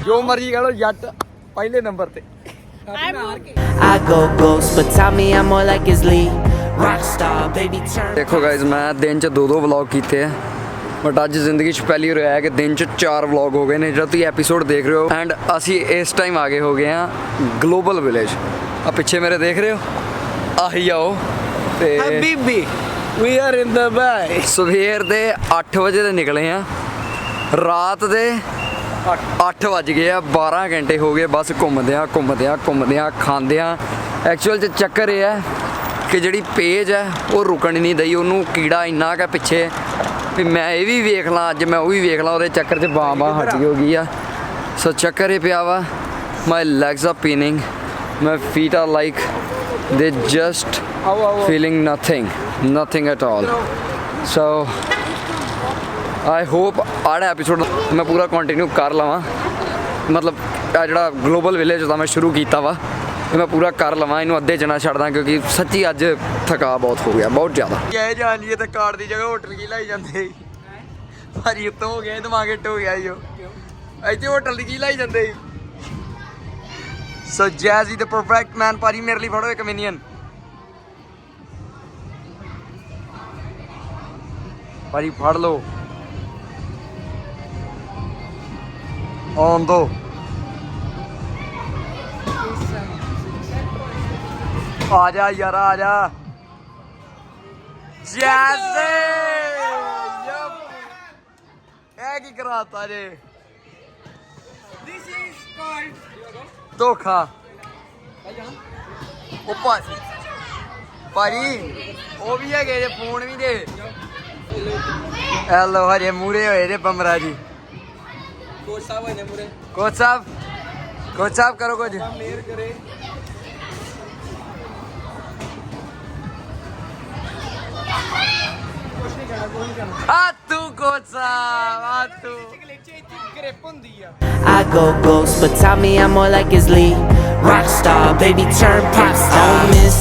जो मर्जी कह लो जट पहले नंबर ते। I go ghost, but tell me I'm more like his lead. Rockstar, baby turn. देखो गाइज मैं दिन च 2 व्लॉग किए हैं बट अज जिंदगी पहली हो रहा है कि दिन च 4 व्लॉग हो गए ने जो तुम एपीसोड देख रहे हो। एंड असी इस टाइम आगे हो गए हैं ग्लोबल विलेज। अब पीछे मेरे देख रहे हो आही आओ ते Habibi, we are in Dubai. सवेर दे 8 बजे ते निकले हैं रात दे 8 बज गए आ 12 घंटे हो गए बस घूमदे खांदे एक्चुअल च चक्कर ये है कि जी पेज है वो रुकन नहीं दई उन्होंने कीड़ा इन्ना क्या पिछे भी मैं ये भी वेख ला अज मैं वो भी वेख ला वो चक्कर च बांह हटी हो गई आ। सो चक्कर ये पिया वा my legs are paining my feet are like they just feeling nothing at all. So I hope आड़ा एपीसोड मैं पूरा कंटिन्यू कर लवां मतलब जो ग्लोबल विलेज था मैं शुरू किया वा मैं पूरा कर लवां इनू अद्धे च ना छड्डदा क्योंकि सच्ची अज थका बहुत हो गया बहुत ज़्यादा। जान जी तो कार की जगह होटल की लाई जाते भारी उत्तों हो गया दिमाग हिट हो गया जो इतने होटल की लाई जाते। सो जैज़ द परफेक्ट मैन भारी मेरे लिए फड़ो एक मिनियन भारी फड़ लो ऑन दो आजा यार आजा जैसे की कराता जे धोखा भाजी वो भी है फोन भी दे हेलो हजे मूरे होए जे बमरा जी कोच साहब करो कुछ I go ghost, but tell me I'm more like his lead. Rockstar, baby turn pop star. I don't miss,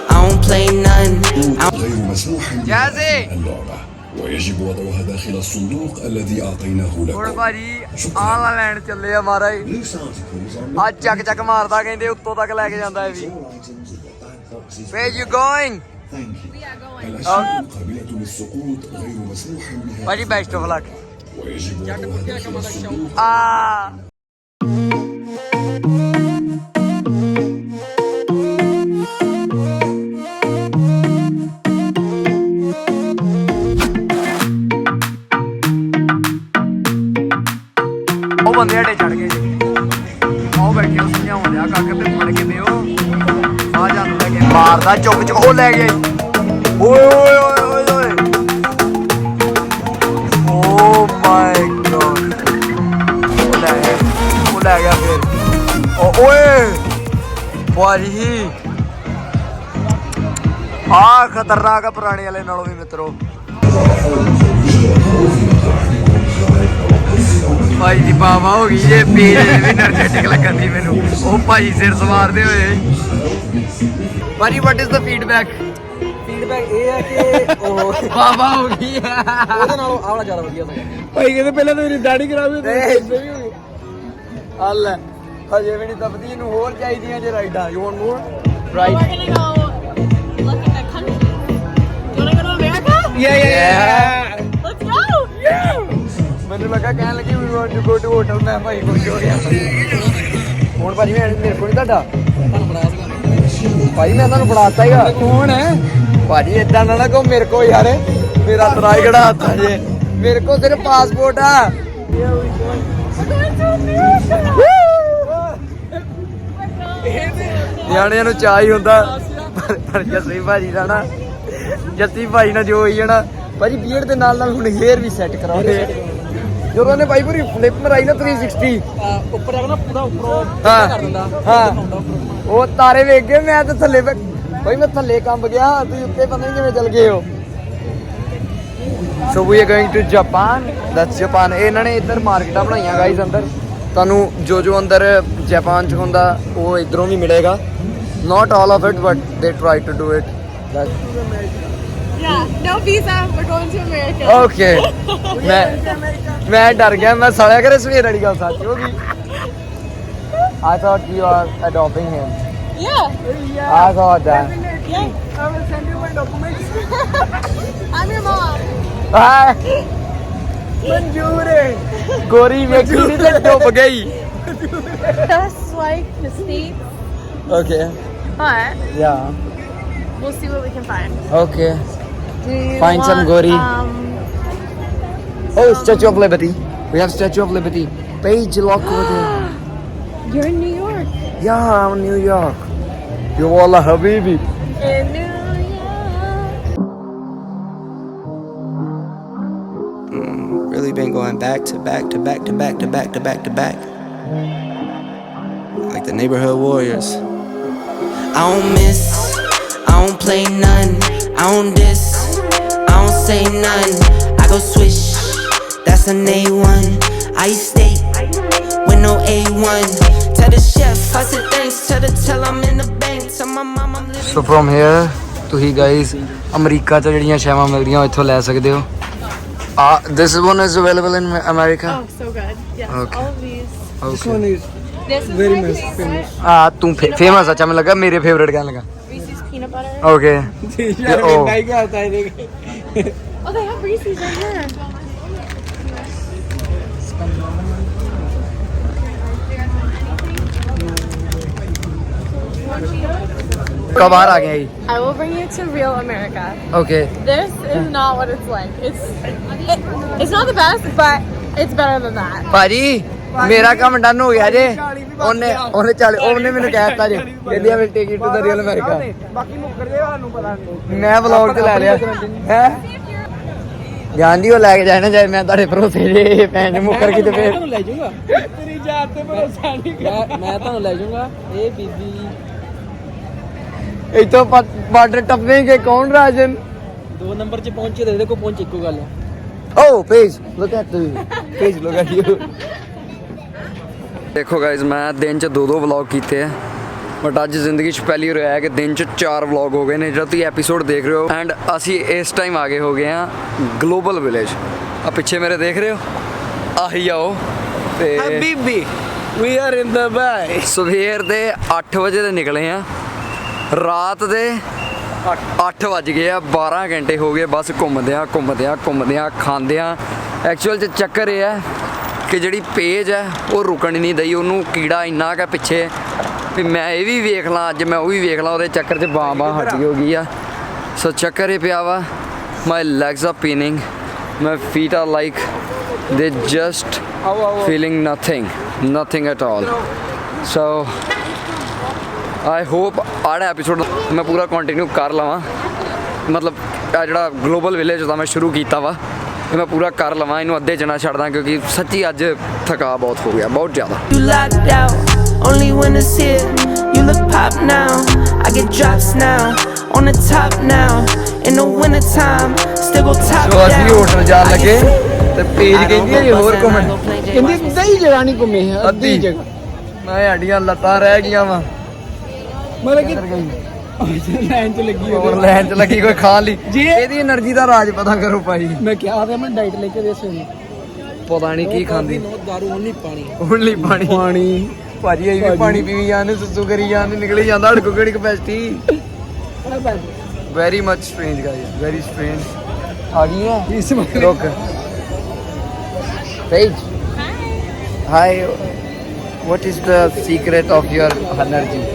I don't play none. غير مسموح جاهزة اللعبة ويجب وضعها داخل الصندوق الذي أعطيناه لكم. भाजी आला लैंड चले आ महाराज आज चक चक मारदा कहंदे उत्तों तक लेके जांदा है भी। Where you going? الأشياء قابلة للسقوط غير مسموح بها. भाजी बेस्ट ऑफ लक। ويجب وضعها داخل الصندوق. बंदे हटे चढ़ गए आओ बैठे समझाओ दिया कक्क ते फड़ के दियो आ जान लगे मारदा चुक चुक ओ ले गए ओए ओए ओए ओए ओ माय गॉड ओ ले गया फिर ओ ओए भाजी आ खतरनाक है पुराने वाले नालों भी मित्रों। भाई दी बाबा हो गई ये पेज भी एनर्जेटिक लगती मैनू ओ भाई सिर सवारदे होए भाई व्हाट इज द फीडबैक ये है कि बाबा हो गई है ਉਹਦੇ ਨਾਲੋਂ ਆਵਲਾ ਜ਼ਿਆਦਾ ਵਧੀਆ ਸੀ ਭਾਈ ਕਹਿੰਦੇ ਪਹਿਲਾਂ ਤਾਂ ਮੇਰੀ ਦਾੜੀ ਕਰਾਵੇ ਤੇ ਇੱਥੇ ਵੀ ਹੋ ਗਈ ਹੱਲ ਹਜੇ ਵੀ ਨਹੀਂ ਦਬਦੀ ਇਹਨੂੰ ਹੋਰ ਚਾਹੀਦੀਆਂ ਜੇ ਰਾਈਡਾਂ you want more right We're gonna go look at the country. You wanna go to America? yeah Let's go! ਮੈਨੂੰ ਲੱਗਾ ਕਹਿਣ ਲੱਗੀ we want to go to hotel ਮੈਂ ਭਾਈ ਖੁਸ਼ ਹੋ ਗਿਆ ਹੁਣ ਭਾਜੀ ਮੈਂ ਮੇਰੇ ਕੋਲ ਤੁਹਾਡਾ ਤੁਹਾਨੂੰ ਬਣਾ ਸਕਦਾ ਭਾਈ ਮੈਂ ਤੁਹਾਨੂੰ ਫੜਾਤਾ ਹੀਗਾ ਕੌਣ ਹੈ ਭਾਜੀ ਏਦਾਂ ਨਾ ਕਹੋ ਮੇਰੇ ਕੋਲ ਯਾਰ ਮੇਰਾ ਤਰਾਈ ਕਿਹੜਾ ਹੱਥ ਆ ਜੇ ਮੇਰੇ ਕੋਲ ਸਿਰਫ ਪਾਸਪੋਰਟ ਆ We're going to America! ਨਿਆਣਿਆਂ ਨੂੰ ਚਾਹ ਹੀ ਹੁੰਦਾ ਪਰ ਜੱਸੀ ਭਾਜੀ ਦਾ ਨਾ ਜੱਸੀ ਭਾਈ ਨਾਲ ਜੋ ਹੋਈ ਜਾਣਾ ਭਾਜੀ ਬੀਅਰ ਦੇ ਨਾਲ ਨਾਲ ਹੁਣ ਹੇਅਰ ਵੀ ਸੈੱਟ ਕਰਾਉਂਦੇ ਜਦੋਂ ਉਹਨੇ ਭਾਈ ਪੂਰੀ ਫਲਿੱਪ ਮਰਾਈ ਨਾ 360 ਉੱਪਰ ਜਾ ਕੇ ਨਾ ਪੂਰਾ ਉੱਪਰੋਂ ਹਾਂ ਕਰ ਦਿੰਦਾ ਹਾਂ ਉਹ ਤਾਰੇ ਵੇਖ ਗਏ ਮੈਂ ਤਾਂ ਥੱਲੇ ਭਾਈ ਮੈਂ ਥੱਲੇ ਕੰਬ ਗਿਆ ਤੁਸੀਂ ਉੱਤੇ ਪਤਾ ਨਹੀਂ ਕਿਵੇਂ ਚੱਲ ਗਏ ਹੋ। So we are going to Japan that's Japan. ਇਹਨਾਂ ਨੇ ਇੱਧਰ ਮਾਰਕੀਟਾਂ ਬਣਾਈਆਂ ਗਾਈਜ਼ ਅੰਦਰ ਤੁਹਾਨੂੰ ਜੋ ਅੰਦਰ ਜਾਪਾਨ 'ਚ ਹੁੰਦਾ ਉਹ ਇੱਧਰੋਂ ਵੀ ਮਿਲੇਗਾ not all of it but they try to do it. Yeah, no visa. We're going to America. Okay. मैं डर गया मैं सालिया करे सवेर वाली गल सच हो गई I thought you are adopting him. Yeah. I thought that. Yeah. I will send you my documents. I'm your mom. Hi. ਮਨਜ਼ੂਰ ਹੈ ਗੋਰੀ ਵੇਖੀ ਨਹੀਂ ਤੇ ਡੁੱਬ ਗਈ. That's like the States. Okay. But Yeah. we'll see what we can find. Okay. Do you Find some want, gori. Oh, Statue of Liberty. We have Statue of Liberty. Page lock over there. You're in New York. Yeah, I'm in New York. You walla habibi. In New York. Really been going back to back to back to back to back to back to back. Like the neighborhood warriors. I don't miss, I don't play none, I don't diss, I don't say none. I go swish, that's an A1. I eat steak with no A1. Tell the chef, I said thanks, tell I'm in the bank, tell my mom I'm living. So from here ਤੁਸੀਂ guys America 'ਚ ਜਿਹੜੀਆਂ ਸ਼ੈਵਾਂ ਮਿਲਦੀਆਂ ਇੱਥੋਂ ਲੈ ਸਕਦੇ ਹੋ. This one is available in America. Oh, so good. Yes, Okay. all of these. this one is This is very my nice favorite. famous ਤੂੰ famous ਅੱਛਾ ਮੈਨੂੰ ਲੱਗਾ ਮੇਰੇ ਫੇਵਰੇਟ ਕਹਿਣ ਲੱਗਾ. Reese's peanut butter. Okay. यार Oh. नहीं क्या होता है देख Oh, they have Reese's right here. कब बाहर आ गया ये? I will bring you to real America. Okay. This is not what it's like. It's not the best, but it's better than that. ਭਾਜੀ ਮੇਰਾ ਕੰਮ ਡਨ ਹੋ ਗਿਆ ਜੇ. ਉਹਨੇ ਚੱਲ ਉਹਨੇ ਮੈਨੂੰ ਕਹਿ ਦਿੱਤਾ ਜੇ ਕਹਿੰਦੀ ਆ ਵੀ ticket to the real America. बाकी मुकर दे ਸਾਨੂੰ ਪਤਾ ਨਹੀਂ ਮੈਂ ਵਲੌਗ ਤੇ ਲੈ ਲਿਆ ਹੈ. ਜਾਨ ਦੀ ਉਹ ਲੈ ਕੇ ਜਾਣਾ ਚਾਹੇ ਮੈਂ ਤੁਹਾਡੇ ਭਰੋਸੇ ਜੇ ਭੈਣ ਮੁੱਕਰ ਗਈ ਤੇ ਫੇਰ ਤੁਹਾਨੂੰ ਲੈ ਜਾਊਂਗਾ ਤੇਰੀ ਜਾਤ ਤੇ ਭਰੋਸਾ ਨਹੀਂ ਕਰ ਮੈਂ ਤੁਹਾਨੂੰ ਲੈ ਜਾਊਂਗਾ ਇਹ ਬੀਬੀ ਇੱਥੋਂ ਬਾਰਡਰ ਟੱਪਣਗੇ ਕੌਣ ਰਾਜਨ. 2 ਨੰਬਰ 'ਚ ਪਹੁੰਚੇ ਤੇ ਇਹਦੇ ਕੋਲ ਪਹੁੰਚ ਇੱਕੋ ਗੱਲ ਹੈ Oh, page. Look at the page. Look at you. ਦੇਖੋ ਗਾਇਜ਼ ਮੈਂ ਦਿਨ 'ਚ 2 ਵਲੌਗ ਕੀਤੇ ਆ ਬਟ ਅੱਜ ਜ਼ਿੰਦਗੀ 'ਚ ਪਹਿਲੀ ਵਾਰ ਹੋਇਆ ਕਿ ਦਿਨ 'ਚ 4 ਵਲੌਗ ਹੋ ਗਏ ਨੇ ਜਿਹੜਾ ਤੁਸੀਂ ਐਪੀਸੋਡ ਦੇਖ ਰਹੇ ਹੋ. ਐਂਡ ਅਸੀਂ ਇਸ ਟਾਈਮ ਆ ਗਏ ਹੋ ਗਏ ਆ ਗਲੋਬਲ ਵਿਲੇਜ. ਆ ਪਿੱਛੇ ਮੇਰੇ ਦੇਖ ਰਹੇ ਹੋ ਆਹੀ ਆਓ ਤੇ ਬੀਬੀ ਵੀ ਆਰ ਇਨ ਦ ਬਾਈ ਸਵੇਰ ਦੇ 8 ਵਜੇ ਦੇ ਨਿਕਲੇ ਆ ਰਾਤ ਦੇ 8 ਵੱਜ ਗਏ ਆ 12 ਘੰਟੇ ਹੋ ਗਏ ਬਸ ਘੁੰਮਦੇ ਆ ਖਾਂਦੇ ਆ. ਐਕਚੁਅਲ 'ਚ ਚੱਕਰ ਇਹ ਹੈ ਕਿ ਜਿਹੜੀ ਪੇਜ ਹੈ ਉਹ ਰੁਕਣ ਹੀ ਨਹੀਂ ਦਈ. ਉਹਨੂੰ ਕੀੜਾ ਇੰਨਾ ਕੁ ਪਿੱਛੇ ਵੀ ਮੈਂ ਇਹ ਵੀ ਵੇਖ ਲਾਂ ਅੱਜ ਮੈਂ ਉਹ ਵੀ ਵੇਖ ਲਾਂ ਉਹਦੇ ਚੱਕਰ 'ਚ ਬਾਂਹ ਹੱਡੀ ਹੋ ਗਈ ਆ. ਸੋ ਚੱਕਰ ਇਹ ਪਿਆ ਵਾ my legs are paining my feet are like they just feeling nothing at all. So I hope ਆਹ ਐਪੀਸੋਡ ਮੈਂ ਪੂਰਾ ਕੰਟੀਨਿਊ ਕਰ ਲਵਾਂ. ਮਤਲਬ ਆ ਜਿਹੜਾ ਗਲੋਬਲ ਵਿਲੇਜ ਦਾ ਮੈਂ ਸ਼ੁਰੂ ਕੀਤਾ ਵਾ ਇਹ ਮੈਂ ਪੂਰਾ ਕਰ ਲਵਾਂ. ਇਹਨੂੰ ਅੱਧੇ 'ਚ ਨਾ ਛੱਡਦਾ ਕਿਉਂਕਿ ਸੱਚੀ ਅੱਜ ਥਕਾ ਬਹੁਤ ਹੋ ਗਿਆ ਬਹੁਤ ਜ਼ਿਆਦਾ. You locked out, only when it's here. You look pop now, I get drops now. On the top now, in the winter time, still go top ਸੋ ਅਸੀਂ down. ਹੋਟਲ ਜਾਣ ਲੱਗੇ ਤੇ ਪੇਜ ਕਹਿੰਦੀ ਹੈ ਜੀ ਹੋਰ ਘੁੰਮਣ. ਕਹਿੰਦੀ ਅੱਧੀ ਜਗ੍ਹਾ ਨਹੀਂ ਘੁੰਮੇ ਹੈ ਅੱਧੀ ਜਗ੍ਹਾ ਮੈਂ ਸਾਡੀਆਂ ਲੱਤਾਂ ਰਹਿ ਗਈਆਂ ਵਾ ਮਤਲਬ ਕਿ ਲਾਈਨ 'ਚ ਲੱਗੀ ਹੋਰ ਹੋਵੇ ਲੈਣ 'ਚ ਲੱਗੀ ਕੋਈ ਖਾਣ ਲਈ. ਜੀ। ਇਹਦੀ એનર્ਜੀ ਦਾ ਰਾਜ ਪਤਾ ਕਰੋ ਭਾਈ. ਮੈਂ ਕਿਹਾ ਤੇ ਮੈਂ ਡਾਈਟ ਲੈ ਕੇ ਦੇ ਸੋਈ ਪਤਾ ਨਹੀਂ ਕੀ ਖਾਂਦੀ. ਦਾਰੂ ਨਹੀਂ ਪਾਣੀ ਓਨਲੀ ਪਾਣੀ ਭਾਜੀ ਅਸੀਂ ਵੀ ਪਾਣੀ ਪੀਵੀ ਜਾਂਦੇ ਸੁਸੂ ਕਰੀ ਜਾਂਦੇ ਨਿਕਲੀ ਜਾਂਦਾ ਸਾਡੇ ਕੋਲ ਕਿਹੜੀ capacity. Very much strange guys very strange. ਆ ਗਈ ਹੈ ਇਸ ਰੁਕ page high what is the secret of your energy?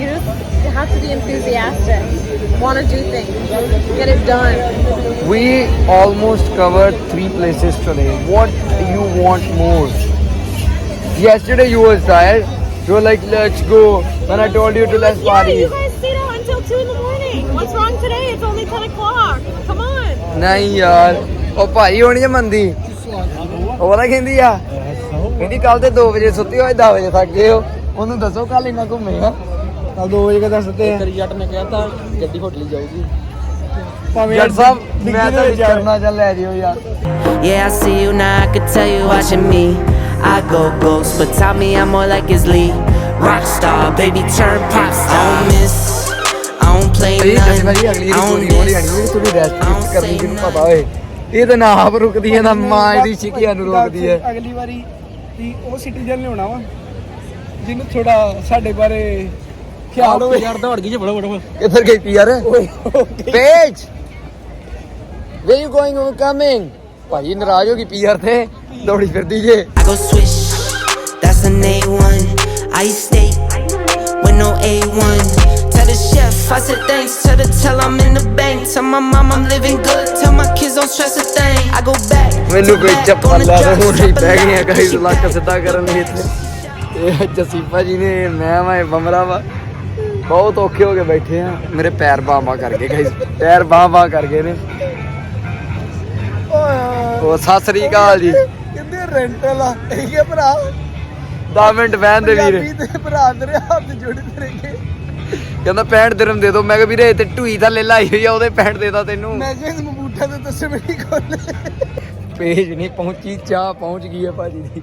You have to be enthusiastic. Want to do things. Get it done. We almost covered 3 places today. What do you want more? Yesterday you were tired. You were like, let's go. When I told you to let's party. Yeah, you guys stayed out until 2 in the morning. What's wrong today? It's only 10 o'clock. Come on. ਨਹੀਂ ਯਾਰ ਉਹ ਭਾਈ ਹੋਣੀ ਮੰਦੀ ਉਹ ਤਾਂ ਕਹਿੰਦੀ ਆ ਕਹਿੰਦੀ ਕੱਲ ਤੇ 2 ਵਜੇ ਸੁੱਤੀ ਹੋਏ 10 ਵਜੇ ਥੱਕ ਗਏ ਹੋ. ਉਹਨੂੰ ਦੱਸੋ ਕੱਲ ਇੰਨਾ ਘੁੰਮੇ ਆ ਕੱਲ 2 ਵਜੇ ਕਦਾ ਸੁੱਤੇ ਆ ਤੇਰੀ ਜੱਟ ਨੇ ਕਹਿਤਾ ਗੱਡੀ ਹੋਟਲੀ ਜਾਊਗੀ ਜੱਟ ਸਾਹਿਬ ਮੈਂ ਤਾਂ ਕਰਨਾ ਚੱਲ ਲੈ ਜਿਓ ਯਾਰ. Yeah, I see you now, I could tell you watching me. I go ghost, but tell me I'm more like his lead. Rockstar, baby, turn pop star. I don't miss, I don't play ਇਹ none, ਜੱਟ ਭਾਜੀ ਅਗਲੀ I ਵਾਰੀ don't ਹੋਣੀ diss, ਆਣੀ ਥੋੜੀ rest I don't ਕਰਨੀ say ਜਿਹਨੂੰ none. ਪਤਾ ਹੋਏ. ਇਹ ਤਾਂ ਨਾ ਆਪ ਰੁਕਦੀ ਹੈ ਨਾ ਮਾਂ ਇਹਦੀ ਸ਼ਿਕਿਆਂ ਨੂੰ ਰੋਕਦੀ ਹੈ. ਅਗਲੀ ਵਾਰੀ ਤੀ ਉਹ ਸਿਟੀਜ਼ਨ ਲਿਆਉਣਾ ਵਾ ਜਿਹਨੂੰ ਥੋੜਾ ਸਾਡੇ ਬਾਰੇ ਖਿਆਲ ਹੋਵੇ ਯਾਰ ਦੌੜ ਗਈ ਜੇ ਬੜਾ ਬੜਾ ਕਿੱਧਰ ਗਈ PR page way you going ਔਰ ਕਮਿੰਗ ਭਾਈ ਨਾਰਾਜ਼ ਹੋ ਗਈ ਪੀਆਰ ਤੇ ਦੌੜੀ ਫਿਰਦੀ ਜੇ I go swish, that's an A1. I eat steak with no A1. Tell the chef, I said thanks. Tell I'm in the bank. Tell my mom I'm living good. Tell my kids don't stress a thing. I go back. ਮੈਨੂੰ ਕੋਈ ਚੱਪਲ ਲਾ ਦੋ ਹੁਣ ਬਹਿ ਗਏ guys ਲੱਕ ਸਿੱਧਾ ਕਰਨ ਲਈ ਇੱਥੇ ਇਹ ਜੱਸੀ ਭਾਜੀ ਨੇ ਮੈਂ ਬਮਰਾ ਵਾ ਬਹੁਤ ਔਖੇ ਹੋ ਕੇ ਬੈਠੇ ਆ ਮੇਰੇ ਪੈਰ ਬਾਹਾਂ ਕਰ ਗਏ ਗਾਇਸ ਪੈਰ ਬਾਹਾਂ ਕਰ ਗਏ ਨੇ ਉਹ ਸਤਿ ਸ੍ਰੀ ਅਕਾਲ ਜੀ ਕਹਿੰਦੇ ਰੈਂਟਲ ਆ ਠੀਕ ਹੈ ਭਰਾ 10 ਮਿੰਟ ਬਹਿਣ ਦੇ ਵੀਰ ਪੰਜਾਬੀ ਤੇ ਭਰਾ ਤੇਰੇ ਹੱਥ ਜੋੜੇ ਤਰੇਗੇ ਕਹਿੰਦਾ 65 ਦਿਰਮ ਦੇ ਦੋ ਮੈਂ ਕਿਹਾ ਵੀਰੇ ਤੇ ਢੂਈ ਥੱਲੇ ਲਾਈ ਹੋਈ ਆ ਉਹਦੇ 65 ਦੇਦਾ ਤੈਨੂੰ ਮੈਂ ਕਿਹਾ ਇਸ ਬੂਟਾ ਤੇ ਦੱਸੇ ਬੜੀ ਕੋਲ ਪੇਜ ਨਹੀਂ ਪਹੁੰਚੀ ਚਾਹ ਪਹੁੰਚ ਗਈ ਹੈ ਭਾਜੀ ਦੀ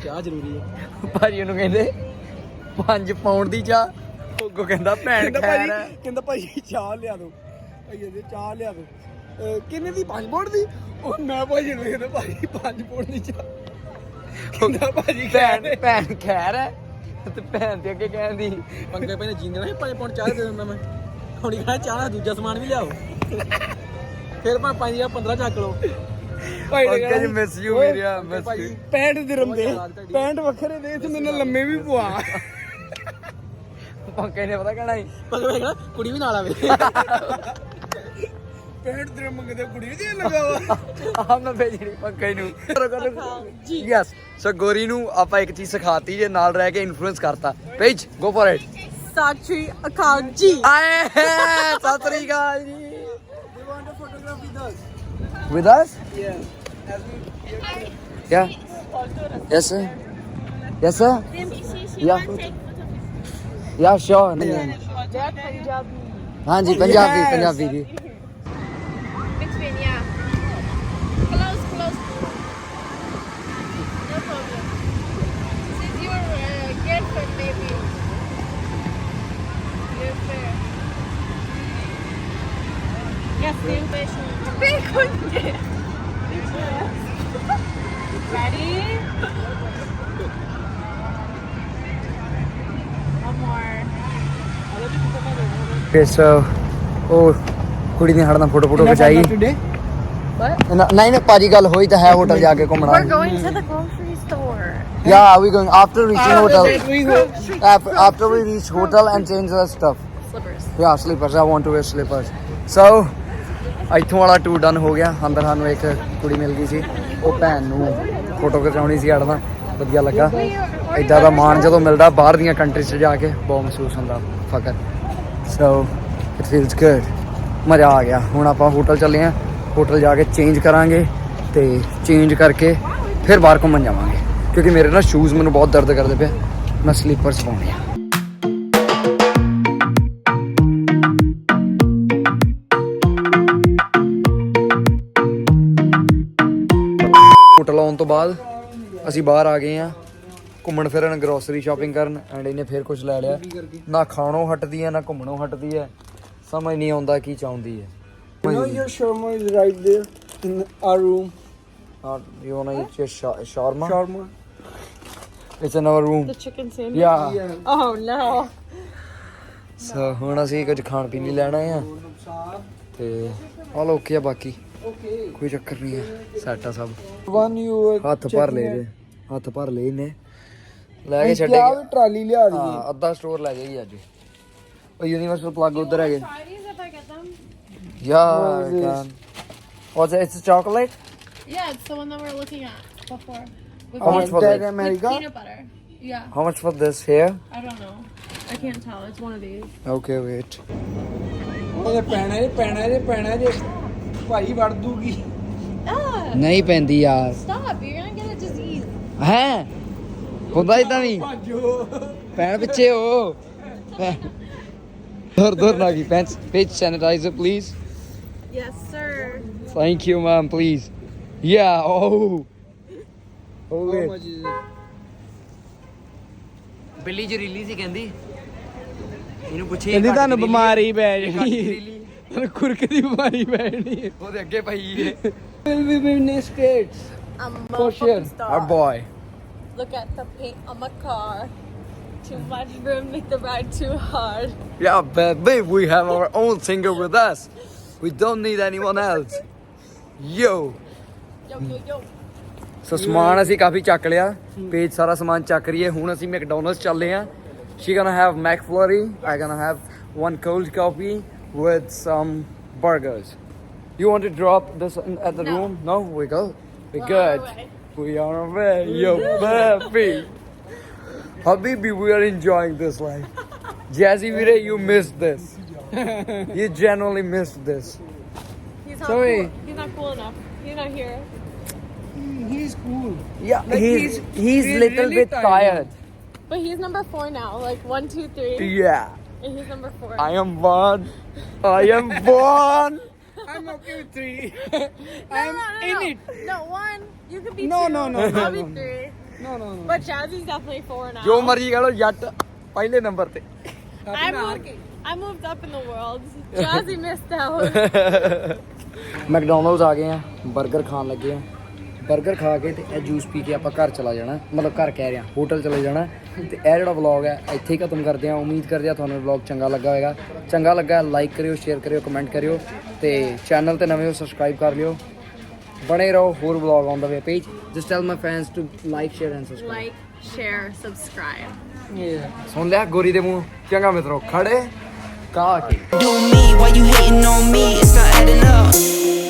ਚਾਹ ਜ਼ਰੂਰੀ ਹੈ ਭਾਜੀ ਉਹਨੂੰ ਕਹਿੰਦੇ 5 ਪਾਉਂਡ ਦੀ ਚਾਹ ਉਹ ਕਹਿੰਦਾ ਭੈਣ ਖੈਰ ਹੈ ਕਹਿੰਦਾ ਭਾਈ ਚਾਹ ਲਿਆ ਦੋ ਭਾਈ ਇਹਦੇ ਚਾਹ ਲਿਆ ਦੋ ਕਿੰਨੇ ਦੀ 5 ਪੌਂਡ ਦੀ ਉਹ ਮੈਂ ਭਾਜੀ ਨੂੰ ਕਹਿੰਦਾ ਭਾਈ 5 ਪੌਂਡ ਦੀ ਚਾਹ ਕਹਿੰਦਾ ਭਾਜੀ ਭੈਣ ਖੈਰ ਹੈ ਤੇ ਭੈਣ ਤੇ ਅੱਗੇ ਕਹਿੰਦੀ ਪੰਗੇ ਪੈਨੇ ਜੀਂਦੇ ਨਾ 5 ਪੌਂਡ ਚਾਹ ਦੇ ਦਿੰਦਾ ਮੈਂ ਹੁਣ ਹੀ ਕਹਿੰਦਾ ਚਾਹ ਦਾ ਦੂਜਾ ਸਮਾਨ ਵੀ ਲਿਆਓ ਫਿਰ ਮੈਂ 5 ਜਾਂ 15 ਚੱਕ ਲਓ ਭਾਈ ਨੇ ਕਹਿੰਦਾ ਮਿਸ ਯੂ ਵੀਰਿਆ ਮਿਸ ਯੂ 65 ਦਿਰਮ ਦੇ 65 ਵੱਖਰੇ ਦੇ ਤੇ ਮੈਨੂੰ ਲੰਮੇ ਵੀ ਪਵਾ ਪੰਕੇ ਨੇ ਪਤਾ ਕਹਿਣਾ ਸੀ ਪੰਗੇ ਕਹਿੰਦਾ ਕੁੜੀ ਵੀ ਨਾਲ ਆਵੇ 65 ਦਿਰਮ ਮੰਗਦੇ ਕੁੜੀ ਜੀ ਲਗਾਵਾ ਆਹ ਮੈਂ ਭੇਜਣੀ ਪੰਕੇ ਨੂੰ ਯੈਸ ਸੋ ਗੋਰੀ ਨੂੰ ਆਪਾਂ ਇੱਕ ਚੀਜ਼ ਸਿਖਾਤੀ ਜੇ ਨਾਲ ਰਹਿ ਕੇ ਇਨਫਲੂਐਂਸ ਕਰਤਾ ਪੇਜ ਗੋ ਫॉर ਇਟ ਸਤਿ ਸ਼੍ਰੀ ਅਕਾਲ ਜੀ ਆਏ ਸਤਿ ਸ੍ਰੀ ਅਕਾਲ ਜੀ You want a photograph with us? with us yeah yes sir yes sir yeah sure हाँ जी पंजाबी पंजाबी जी Between, yeah. Close. No problem. Since your girlfriend, maybe. You're fair. Yes, same question. Ready? One more. okay so ਉਹ ਕੁੜੀ ਨੇ ਸਾਡੇ ਨਾਲ photo ਖਿਚਾਈ ਨਹੀਂ ਭਾਜੀ ਗੱਲ ਹੋਈ ਤਾਂ ਹੈ ਹੋਟਲ ਜਾ ਕੇ ਘੁੰਮਣਾ We're going to the grocery store. yeah we going after reaching hotel after we reach hotel and change the stuff Slippers. yeah slippers I want to wear slippers so ਇੱਥੋਂ ਵਾਲਾ ਟੂਰ ਡਨ ਹੋ ਗਿਆ ਅੰਦਰ ਸਾਨੂੰ ਇੱਕ ਕੁੜੀ ਮਿਲ ਗਈ ਸੀ ਉਹ ਭੈਣ ਨੂੰ ਫੋਟੋ ਖਿਚਾਉਣੀ ਸੀ ਸਾਡਾ ਵਧੀਆ ਲੱਗਾ ਇੱਦਾਂ ਦਾ ਮਾਣ ਜਦੋਂ ਮਿਲਦਾ ਬਾਹਰ ਦੀਆਂ ਕੰਟਰੀਜ਼ 'ਚ ਜਾ ਕੇ ਬਹੁਤ ਮਹਿਸੂਸ ਹੁੰਦਾ ਫਕਰ ਸੋ ਇਟ ਫੀਲਸ ਗੁੱਡ ਮਜ਼ਾ ਆ ਗਿਆ ਹੁਣ ਆਪਾਂ ਹੋਟਲ ਚੱਲੇ ਆਂ ਹੋਟਲ ਜਾ ਕੇ ਚੇਂਜ ਕਰਾਂਗੇ ਤੇ ਚੇਂਜ ਕਰਕੇ ਫਿਰ ਬਾਹਰ ਘੁੰਮਣ ਜਾਵਾਂਗੇ ਕਿਉਂਕਿ ਮੇਰੇ ਨਾ ਸ਼ੂਜ਼ ਮੈਨੂੰ ਬਹੁਤ ਦਰਦ ਕਰਦੇ ਪਏ ਮੈਂ ਸਲੀਪਰਸ ਪਾਉਣੇ ਆ ਹੋਟਲ ਆਉਣ ਤੋਂ ਬਾਅਦ ਅਸੀਂ ਬਾਹਰ ਆ ਗਏ ਆ ਘੁੰਮਣ ਫਿਰਨ ਗਰੋਸਰੀ ਸ਼ਾਪਿੰਗ ਕਰਨ ਐਂਡ ਇਹਨੇ ਫਿਰ ਕੁਝ ਲੈ ਲਿਆ ਨਾ ਖਾਣੋਂ ਹਟਦੀ ਹੈ ਨਾ ਘੁੰਮਣੋਂ ਹਟਦੀ ਹੈ ਸਮਝ ਨਹੀਂ ਆਉਂਦਾ ਕੀ ਚਾਹੁੰਦੀ ਹੈ You know your shawarma is right there in our room. You wanna eat your shawarma? Shawarma. It's in our room. The chicken sandwich? Yeah. Oh no. So ਹੁਣ ਅਸੀਂ ਕੁਝ ਖਾਣ ਪੀਣ ਲਈ ਲੈਣਾ ਆ ਤੇ ਆਲ ਓਕੇ ਆ ਬਾਕੀ ਕੋਈ ਚੱਕਰ ਨਹੀਂ ਹੈ ਸੈਟ ਆ ਸਭ One you ਹੱਥ ਭਰ ਲਏ ਜੇ ਹੱਥ ਭਰ ਲਏ ਨੇ ਲੈ ਕੇ ਛੱਡੇ ਕਿਆ ਟਰਾਲੀ ਲਿਆ ਦੀ ਹਾਂ ਅੱਧਾ ਸਟੋਰ ਲੈ ਗਈ ਅੱਜ ਉਹ ਯੂਨੀਵਰਸਲ ਪਲੱਗ ਉਧਰ ਹੈਗੇ If I get them? Yeah, what's it? It's a chocolate? Yeah, it's the one that we were looking at before. With How much for Tag this? America? peanut butter. Yeah. How much for this here? I don't know. I can't tell. It's one of these. Okay, wait. ਉਹਦੇ ਪੈਣਾ ਜੇ ਭਾਈ ਵੜ ਦੂਗੀ Ah! ਨਹੀਂ ਪੈਂਦੀ ਯਾਰ Stop! You're gonna get a disease. ਹੈ ਹੁੰਦਾ ਇਦਾਂ ਵੀ ਪੈਣ ਪਿੱਛੇ ਹੋ ਦਰ ਨਾ ਕੀ page sanitizer please Yes, sir. thank you ma'am please yeah oh okay ਬਿੱਲੀ ਜਰੀਲੀ ਸੀ ਕਹਿੰਦੀ ਇਹਨੂੰ ਪੁੱਛੀ ਕਹਿੰਦੀ ਤੁਹਾਨੂੰ ਬਿਮਾਰੀ ਪੈ ਜਾਣੀ ਤੁਹਾਨੂੰ ਖੁਰਕ ਦੀ ਬਿਮਾਰੀ ਪੈ ਜਾਣੀ ਉਹਦੇ ਅੱਗੇ ਪਈ ਹੈ will be in states I'm For sure. star. our boy Look at the paint on my car. too much room, make the ride too hard. Yeah, baby, we have our own singer with us. We don't need anyone else. Yo. Yo. ਸੋ ਸਮਾਨ ਅਸੀਂ ਕਾਫੀ ਚੱਕ ਲਿਆ page ਸਾਰਾ ਸਮਾਨ ਚੱਕ ਰਹੀ ਹੈ ਹੁਣ ਅਸੀਂ ਮੈਕਡੋਨਲਡਸ ਚੱਲਦੇ ਹਾਂ she gonna have McFlurry I gonna have one cold coffee with some burgers you want to drop this at the No. room no we go we We're good on our way. we are on our way yo baby Habibi we are enjoying this life Jazzy Vire you missed this you genuinely missed this He's not Sorry. cool. He's not cool enough. He's not here. He's cool. yeah Like, he's he's little really bit tired But he's number 4 now. Like 1, 2, 3. yeah And he's number 4. I am one. I am one. I'm okay with 3. no, I'm in it. No, 1. You could be No, 2. no, no, I'll be no. 3. No. But Jazzy's definitely 4 now. ਜੋ ਮਰਜੀ ਕਹ ਲੋ ਜੱਟ ਪਹਿਲੇ number ਤੇ I moved up in the world. Jazzy missed out. McDonald's ਆ ਗਏ ਆ 버ਗਰ ਖਾਣ ਲੱਗੇ ਆ 버ਗਰ ਖਾ ਕੇ ਤੇ ਇਹ ਜੂਸ ਪੀ ਕੇ ਆਪਾਂ ਘਰ ਚਲਾ ਜਾਣਾ ਮਤਲਬ ਘਰ ਕਹਿ ਰਿਹਾ ਹੋਟਲ ਚਲੇ ਜਾਣਾ ਤੇ ਇਹ ਜਿਹੜਾ ਵਲੌਗ ਹੈ ਇੱਥੇ ਹੀ ਖਤਮ ਕਰਦੇ ਆ ਉਮੀਦ ਕਰਦੇ ਆ ਤੁਹਾਨੂੰ ਵਲੌਗ ਚੰਗਾ ਲੱਗਾ ਹੋਵੇਗਾ ਚੰਗਾ ਲੱਗਾ ਲਾਈਕ ਕਰਿਓ ਸ਼ੇਅਰ ਕਰਿਓ ਕਮੈਂਟ ਕਰਿਓ ਤੇ ਚੈਨਲ ਤੇ ਨਵੇਂ ਹੋ ਸਬਸਕ੍ਰਾਈਬ ਕਰ ਲਿਓ ਬਣੇ ਰਹੋ ਹੋਰ vlog on the way page just tell my fans to like share and subscribe Like, share, subscribe. ਸੁਣ ਲਿਆ ਗੋਰੀ ਦੇ ਮੂੰਹ ਚੰਗਾ ਮਿੱਤਰੋ ਖੜੇ ਕਾ ਕੇ Do me while you hating on me, it's not adding up.